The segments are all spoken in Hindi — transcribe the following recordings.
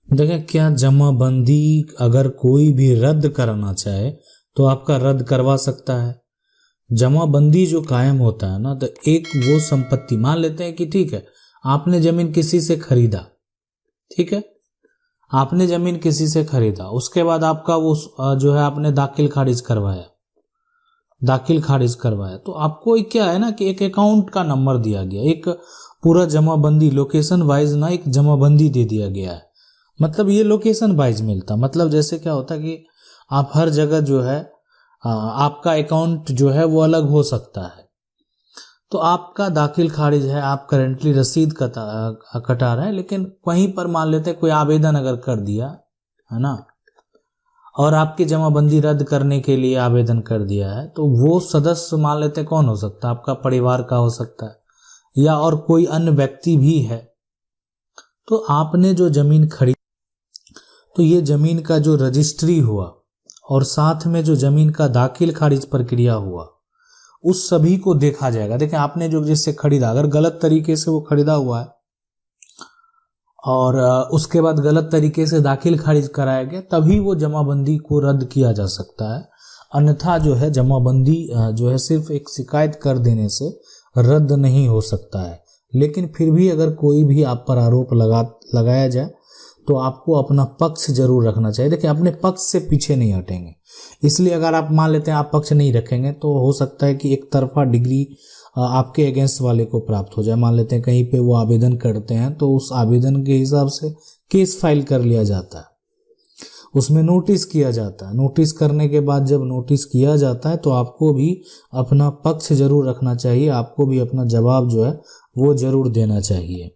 देखिए, क्या जमाबंदी अगर कोई भी रद्द कराना चाहे तो आपका रद्द करवा सकता है। जमाबंदी जो कायम होता है ना, तो एक वो संपत्ति मान लेते हैं कि ठीक है, आपने जमीन किसी से खरीदा, ठीक है, आपने जमीन किसी से खरीदा, उसके बाद आपका वो जो है आपने दाखिल खारिज करवाया, तो आपको क्या है ना कि एक अकाउंट का नंबर दिया गया, एक पूरा जमाबंदी लोकेशन वाइज ना एक जमाबंदी दे दिया गया है। मतलब ये लोकेशन वाइज मिलता, मतलब जैसे क्या होता कि आप हर जगह जो है आपका अकाउंट जो है वो अलग हो सकता है। तो आपका दाखिल खारिज है, आप करेंटली रसीद कटा रहे हैं, लेकिन वहीं पर मान लेते हैं कोई आवेदन अगर कर दिया है ना, और आपकी जमाबंदी रद्द करने के लिए आवेदन कर दिया है, तो वो सदस्य मान लेते हैं कौन हो सकता है, आपका परिवार का हो सकता है या और कोई अन्य व्यक्ति भी है। तो आपने जो जमीन खरीदी, तो ये जमीन का जो रजिस्ट्री हुआ और साथ में जो जमीन का दाखिल खारिज प्रक्रिया हुआ, उस सभी को देखा जाएगा। देखिए, आपने जो जिससे खरीदा, अगर गलत तरीके से वो खरीदा हुआ है और उसके बाद गलत तरीके से दाखिल खारिज कराया गया, तभी वो जमाबंदी को रद्द किया जा सकता है। अन्यथा जो है जमाबंदी जो है सिर्फ एक शिकायत कर देने से रद्द नहीं हो सकता है। लेकिन फिर भी अगर कोई भी आप पर आरोप लगाया जाए तो आपको अपना पक्ष जरूर रखना चाहिए। देखिए, अपने पक्ष से पीछे नहीं हटेंगे, इसलिए अगर आप मान लेते हैं आप पक्ष नहीं रखेंगे तो हो सकता है कि एक तरफा डिग्री आपके अगेंस्ट वाले को प्राप्त हो जाए। मान लेते हैं कहीं पे वो आवेदन करते हैं तो उस आवेदन के हिसाब से केस फाइल कर लिया जाता है, उसमें नोटिस किया जाता है। नोटिस करने के बाद जब नोटिस किया जाता है तो आपको भी अपना पक्ष जरूर रखना चाहिए, आपको भी अपना जवाब जो है वो जरूर देना चाहिए।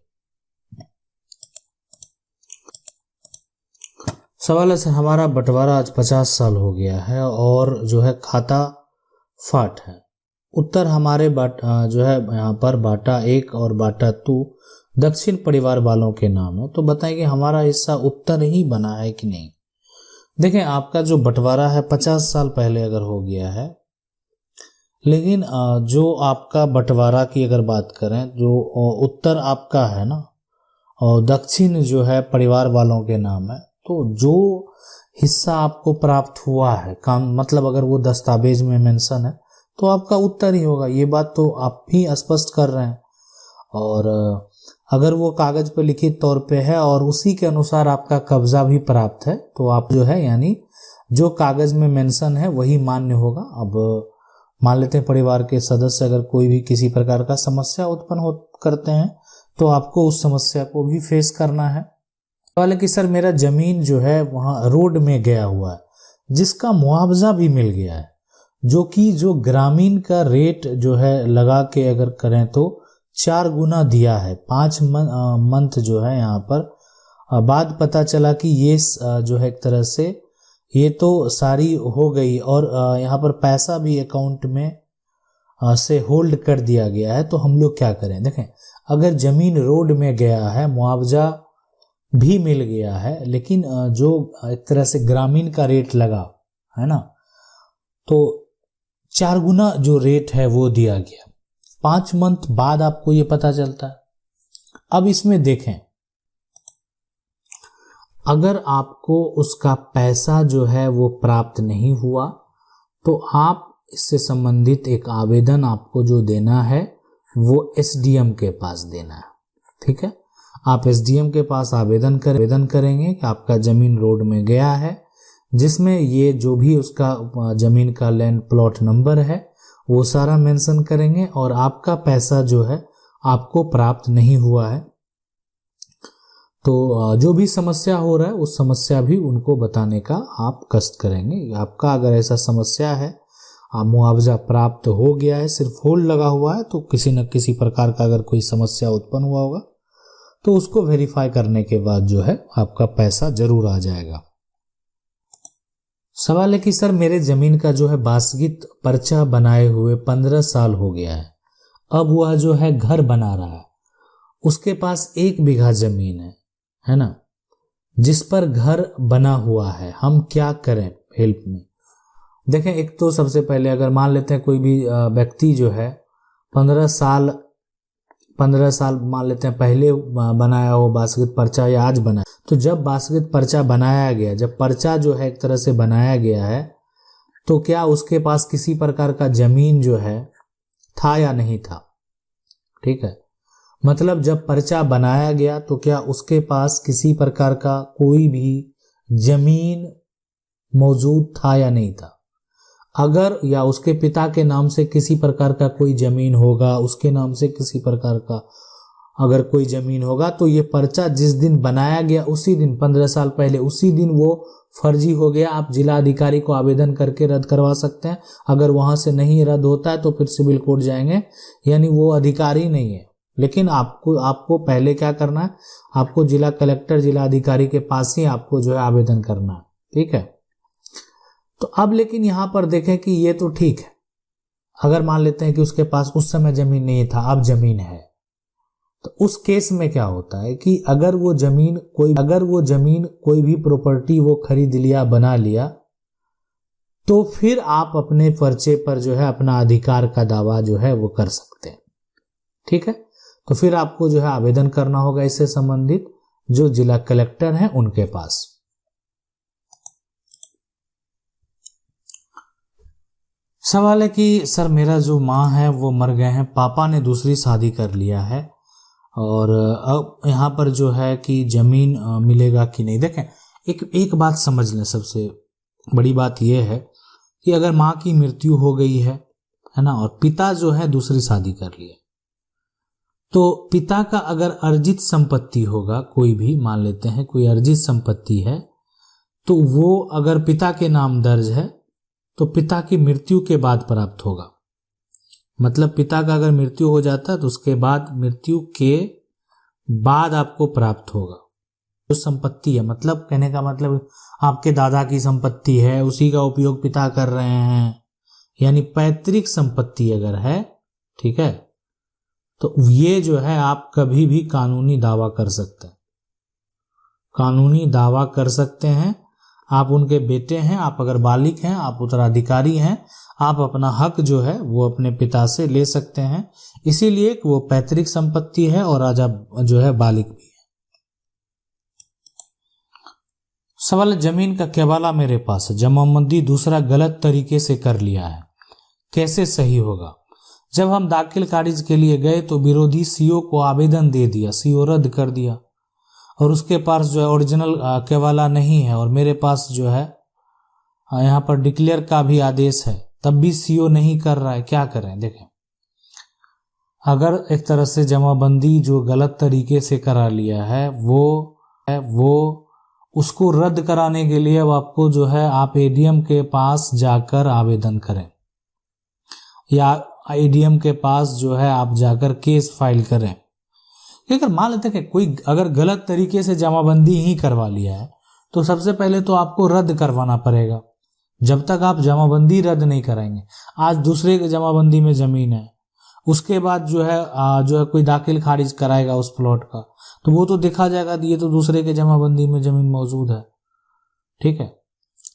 सवाल है सर, हमारा बंटवारा आज 50 साल हो गया है और जो है खाता फाट है। उत्तर हमारे जो है यहाँ पर बाटा 1 और बाटा 2 दक्षिण परिवार वालों के नाम है। तो बताएं कि हमारा हिस्सा उत्तर ही बना है कि नहीं। देखें, आपका जो बंटवारा है 50 साल पहले अगर हो गया है, लेकिन जो आपका बंटवारा की अगर बात करें, जो उत्तर आपका है ना और दक्षिण जो है परिवार वालों के नाम है, तो जो हिस्सा आपको प्राप्त हुआ है काम, मतलब अगर वो दस्तावेज में मेंशन है तो आपका उत्तर ही होगा। ये बात तो आप भी स्पष्ट कर रहे हैं। और अगर वो कागज पर लिखित तौर पे है और उसी के अनुसार आपका कब्जा भी प्राप्त है तो आप जो है यानी जो कागज में मेंशन है वही मान्य होगा। अब मान लेते हैं परिवार के सदस्य अगर कोई भी किसी प्रकार का समस्या उत्पन्न करते हैं तो आपको उस समस्या को भी फेस करना है। हालांकि सर मेरा जमीन जो है वहाँ रोड में गया हुआ है जिसका मुआवजा भी मिल गया है, जो कि जो ग्रामीण का रेट जो है लगा के अगर करें तो 4 गुना दिया है। 5 मंथ जो है यहाँ पर बाद पता चला कि ये जो है एक तरह से ये तो सारी हो गई और यहाँ पर पैसा भी अकाउंट में से होल्ड कर दिया गया है। तो हम लोग क्या करें, देखें, अगर जमीन रोड में गया है, मुआवजा भी मिल गया है, लेकिन जो एक तरह से ग्रामीण का रेट लगा है ना, तो 4 गुना जो रेट है वो दिया गया। 5 मंथ बाद आपको ये पता चलता है। अब इसमें देखें, अगर आपको उसका पैसा जो है वो प्राप्त नहीं हुआ तो आप इससे संबंधित एक आवेदन आपको जो देना है वो एसडीएम के पास देना है। ठीक है, आप एसडीएम के पास आवेदन करेंगे कि आपका जमीन रोड में गया है, जिसमें ये जो भी उसका जमीन का लैंड प्लॉट नंबर है वो सारा मेंशन करेंगे और आपका पैसा जो है आपको प्राप्त नहीं हुआ है। तो जो भी समस्या हो रहा है उस समस्या भी उनको बताने का आप कष्ट करेंगे। आपका अगर ऐसा समस्या है, आप मुआवजा प्राप्त हो गया है, सिर्फ होल्ड लगा हुआ है, तो किसी न किसी प्रकार का अगर कोई समस्या उत्पन्न हुआ होगा तो उसको वेरीफाई करने के बाद जो है आपका पैसा जरूर आ जाएगा। सवाल है कि सर मेरे जमीन का जो है बासगित पर्चा बनाए हुए 15 साल हो गया है, अब वह जो है घर बना रहा है, उसके पास 1 बीघा जमीन है ना, जिस पर घर बना हुआ है, हम क्या करें हेल्प में। देखें, एक तो सबसे पहले अगर मान लेते हैं कोई भी व्यक्ति जो है 15 साल मान लेते हैं पहले बनाया हो बासगित पर्चा या आज बनाया, तो जब वास्तविक पर्चा बनाया गया, जब पर्चा जो है एक तरह से बनाया गया है, तो क्या उसके पास किसी प्रकार का जमीन जो है था या नहीं था? ठीक है, मतलब जब पर्चा बनाया गया तो क्या उसके पास किसी प्रकार का कोई भी जमीन मौजूद था या नहीं था? अगर या उसके पिता के नाम से किसी प्रकार का कोई जमीन होगा, उसके नाम से किसी प्रकार का अगर कोई जमीन होगा, तो ये पर्चा जिस दिन बनाया गया उसी दिन, 15 साल पहले, उसी दिन वो फर्जी हो गया। आप जिला अधिकारी को आवेदन करके रद्द करवा सकते हैं। अगर वहां से नहीं रद्द होता है तो फिर सिविल कोर्ट जाएंगे, यानी वो अधिकारी नहीं है। लेकिन आपको पहले क्या करना है, आपको जिला कलेक्टर, जिला अधिकारी के पास ही आपको जो है आवेदन करना है। ठीक है, तो अब लेकिन यहां पर देखें कि ये तो ठीक है, अगर मान लेते हैं कि उसके पास उस समय जमीन नहीं था, अब जमीन है, तो उस केस में क्या होता है कि अगर वो जमीन कोई भी प्रॉपर्टी वो खरीद लिया, बना लिया, तो फिर आप अपने पर्चे पर जो है अपना अधिकार का दावा जो है वो कर सकते हैं। ठीक है, तो फिर आपको जो है आवेदन करना होगा इससे संबंधित जो जिला कलेक्टर हैं उनके पास। सवाल है कि सर मेरा जो माँ है वो मर गए हैं, पापा ने दूसरी शादी कर लिया है, और अब यहाँ पर जो है कि जमीन मिलेगा कि नहीं। देखें, एक बात समझ लें, सबसे बड़ी बात यह है कि अगर माँ की मृत्यु हो गई है ना, और पिता जो है दूसरी शादी कर लिया, तो पिता का अगर अर्जित संपत्ति होगा, कोई भी मान लेते हैं कोई अर्जित संपत्ति है, तो वो अगर पिता के नाम दर्ज है तो पिता की मृत्यु के बाद प्राप्त होगा। मतलब पिता का अगर मृत्यु हो जाता है तो उसके बाद, मृत्यु के बाद आपको प्राप्त होगा जो संपत्ति है। मतलब कहने का मतलब आपके दादा की संपत्ति है, उसी का उपयोग पिता कर रहे हैं, यानी पैतृक संपत्ति अगर है, ठीक है, तो ये जो है आप कभी भी कानूनी दावा कर सकते हैं, कानूनी दावा कर सकते हैं। आप उनके बेटे हैं, आप अगर बालिग हैं, आप उत्तराधिकारी हैं, आप अपना हक जो है वो अपने पिता से ले सकते हैं, इसीलिए वो पैतृक संपत्ति है और राजा जो है बालिग भी है। सवाल, जमीन का केवाला मेरे पास है, जमाबंदी दूसरा गलत तरीके से कर लिया है, कैसे सही होगा? जब हम दाखिल खारिज के लिए गए तो विरोधी सीओ को आवेदन दे दिया, सीओ रद्द कर दिया, और उसके पास जो है ओरिजिनल केवाला नहीं है, और मेरे पास जो है यहाँ पर डिक्लेयर का भी आदेश है, तब भी सीओ नहीं कर रहा है। क्या करें? देखें, अगर एक तरह से जमाबंदी जो गलत तरीके से करा लिया है वो उसको रद्द कराने के लिए अब आपको जो है आप एडीएम के पास जाकर आवेदन करें, या एडीएम के पास जो है आप जाकर केस फाइल करें। अगर मान लेते हैं कि कोई अगर गलत तरीके से जमाबंदी ही करवा लिया है तो सबसे पहले तो आपको रद्द करवाना पड़ेगा। जब तक आप जमाबंदी रद्द नहीं कराएंगे, आज दूसरे के जमाबंदी में जमीन है, उसके बाद जो है कोई दाखिल खारिज कराएगा उस प्लॉट का, तो वो तो देखा जाएगा ये तो दूसरे के जमाबंदी में जमीन मौजूद है। ठीक है,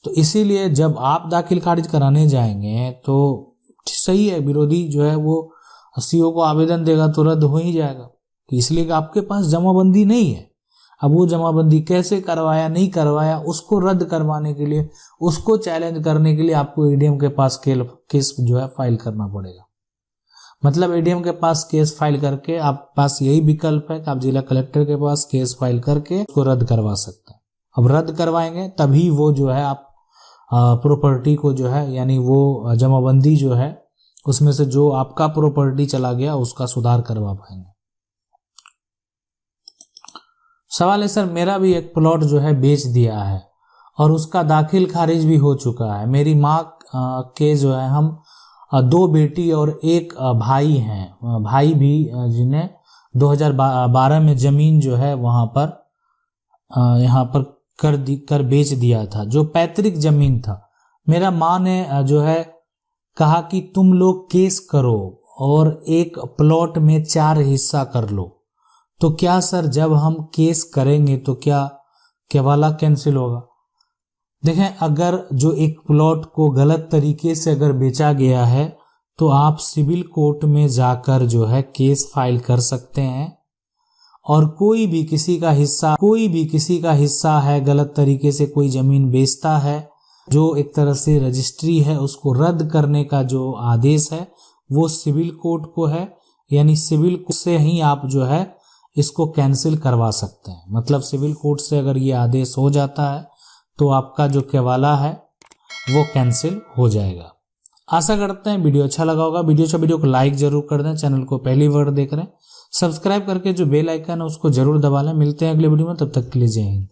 तो इसीलिए जब आप दाखिल खारिज कराने जाएंगे तो सही है, विरोधी जो है वो सीओ को आवेदन देगा तो रद्द हो ही जाएगा, इसलिए कि आपके पास जमाबंदी नहीं है। अब वो जमाबंदी कैसे करवाया, नहीं करवाया, उसको रद्द करवाने के लिए, उसको चैलेंज करने के लिए आपको एडीएम के पास केस जो है फाइल करना पड़ेगा। मतलब एडीएम के पास केस फाइल करके आप पास यही विकल्प है कि आप जिला कलेक्टर के पास केस फाइल करके उसको रद्द करवा सकते हैं। अब रद्द करवाएंगे तभी वो जो है आप प्रॉपर्टी को जो है, यानी वो जमाबंदी जो है उसमें से जो आपका प्रॉपर्टी चला गया उसका सुधार करवा पाएंगे। सवाल है, सर मेरा भी एक प्लॉट जो है बेच दिया है और उसका दाखिल खारिज भी हो चुका है। मेरी माँ के जो है हम 2 बेटी और 1 भाई हैं, भाई भी जिन्हें 2012 में जमीन जो है वहां पर यहाँ पर कर बेच दिया था, जो पैतृक जमीन था। मेरा माँ ने जो है कहा कि तुम लोग केस करो और एक प्लॉट में 4 हिस्सा कर लो, तो क्या सर जब हम केस करेंगे तो क्या केवाला कैंसिल होगा? देखें, अगर जो एक प्लॉट को गलत तरीके से अगर बेचा गया है तो आप सिविल कोर्ट में जाकर जो है केस फाइल कर सकते हैं और कोई भी किसी का हिस्सा है गलत तरीके से कोई जमीन बेचता है, जो एक तरह से रजिस्ट्री है उसको रद्द करने का जो आदेश है वो सिविल कोर्ट को है, यानी सिविल कोर्ट से ही आप जो है इसको कैंसिल करवा सकते हैं। मतलब सिविल कोर्ट से अगर ये आदेश हो जाता है तो आपका जो केवाला है वो कैंसिल हो जाएगा। आशा करते हैं वीडियो अच्छा लगा होगा। वीडियो को लाइक जरूर कर दें। चैनल को पहली बार देख रहे हैं सब्सक्राइब करके जो बेल आइकन है उसको जरूर दबा लें। मिलते हैं अगले वीडियो में, तब तक के लिए जय हिंद।